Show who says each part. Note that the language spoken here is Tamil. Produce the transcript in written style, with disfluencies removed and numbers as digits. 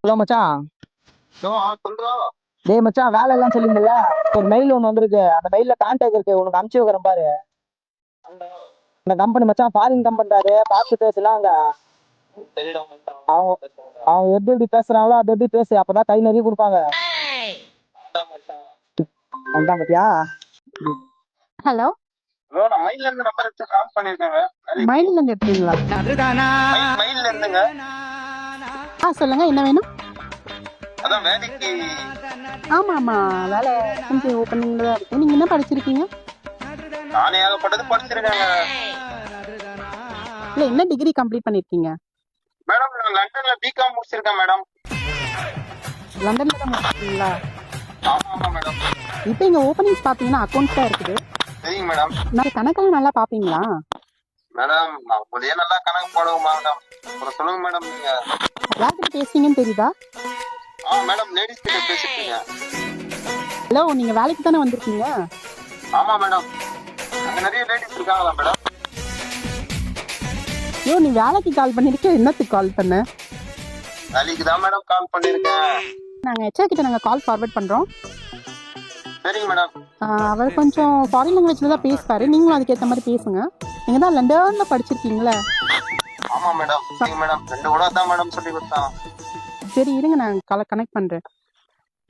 Speaker 1: ஹலோ மச்சான்.
Speaker 2: சொல்றா.
Speaker 1: டேய் மச்சான், வேலை எல்லாம் சொல்லியிருந்தல, ஒரு மெயில் ஒன்று வந்திருக்கு. அந்த மெயில கான்டாக்ட் இருக்கு, உனக்கு அனுப்பிச்சு வைக்கிறேன் பாரு. அந்த கம்பெனி மச்சான் ஃபாரின் கம்பெனிடாரு, பார்த்து பேசலாம். அங்க அவங்க அவங்க எப்படி எப்படி பேசுறாங்களோ அது எப்படி பேசு, அப்பதான் கை நிறைய கொடுப்பாங்க. அதான் பத்தியா.
Speaker 3: ஹலோ,
Speaker 2: நான் மயில்ல இருந்து நம்பர் எடுத்து கால் பண்ணிருக்கேங்க.
Speaker 3: மயில்ல இருந்து எடுத்தீங்களா?
Speaker 2: மயில்ல இருந்துங்க.
Speaker 3: சொல்லுங்க, என்ன வேணும்?
Speaker 2: அதான் வேலைக்கு.
Speaker 3: ஆமா ஆமா, வேலை கொஞ்சம் ஓப்பனிங்ல தான் இருக்கு. நீங்க என்ன படிச்சிருக்கீங்க?
Speaker 2: நானே ஏகப்பட்டது படிச்சிருக்கேங்க.
Speaker 3: இல்ல, என்ன டிகிரி கம்ப்ளீட் பண்ணிருக்கீங்க?
Speaker 2: மேடம் நான் லண்டன்ல பிகாம் முடிச்சிருக்கேன் மேடம்.
Speaker 3: லண்டன்ல தான் முடிச்சிருக்கீங்களா?
Speaker 2: ஆமா ஆமா மேடம்.
Speaker 3: இப்போ இங்க ஓப்பனிங்ஸ் பாத்தீங்கன்னா அக்கௌண்ட்ஸ் தான் இருக்குது.
Speaker 2: சரிங்க மேடம்.
Speaker 3: நான் கணக்கெல்லாம் நல்லா பாப்பீங்களா?
Speaker 2: மேடம் நான் உங்களையே நல்லா கணக்கு போடுவோம் மேடம். அப்புறம் சொல்லுங்க மேடம், நீங்க
Speaker 3: யார்கிட்ட பேசுறீங்கன்னு தெரியுதா?
Speaker 2: மேடம் லேடிஸ் கிட்ட பேசிட்டீங்க.
Speaker 3: ஹலோ, நீங்க வேலைக்கு தானே வந்திருக்கீங்க?
Speaker 2: ஆமா மேடம். அங்க நிறைய லேடிஸ் இருக்காங்களா மேடம்?
Speaker 3: ஐயோ, நீ வேலைக்கு கால் பண்ணிருக்க, என்னத்துக்கு கால் பண்ண?
Speaker 2: வேலைக்கு தான் மேடம் கால் பண்ணிருக்கேன்.
Speaker 3: நாங்க ஹெச்ஆர் கிட்ட கால் ஃபார்வர்ட் பண்றோம்.
Speaker 2: சரிங்க மேடம்.
Speaker 3: அவர் கொஞ்சம் ஃபாரின் லாங்குவேஜ்ல தான் பேசுவாரு, நீங்களும் அதுக்கேற்ற மாதிரி பேசுங்க. நீங்க தான் லண்டன்ல படிச்சிருக்கீங்களா?
Speaker 2: ஆமா மேடம். சரிங்க மேடம், 2 கூட தான் மேடம் சொல்லி கொடுத்தான்.
Speaker 3: சரி இருங்க, நான் கனெக்ட் பண்றேன்.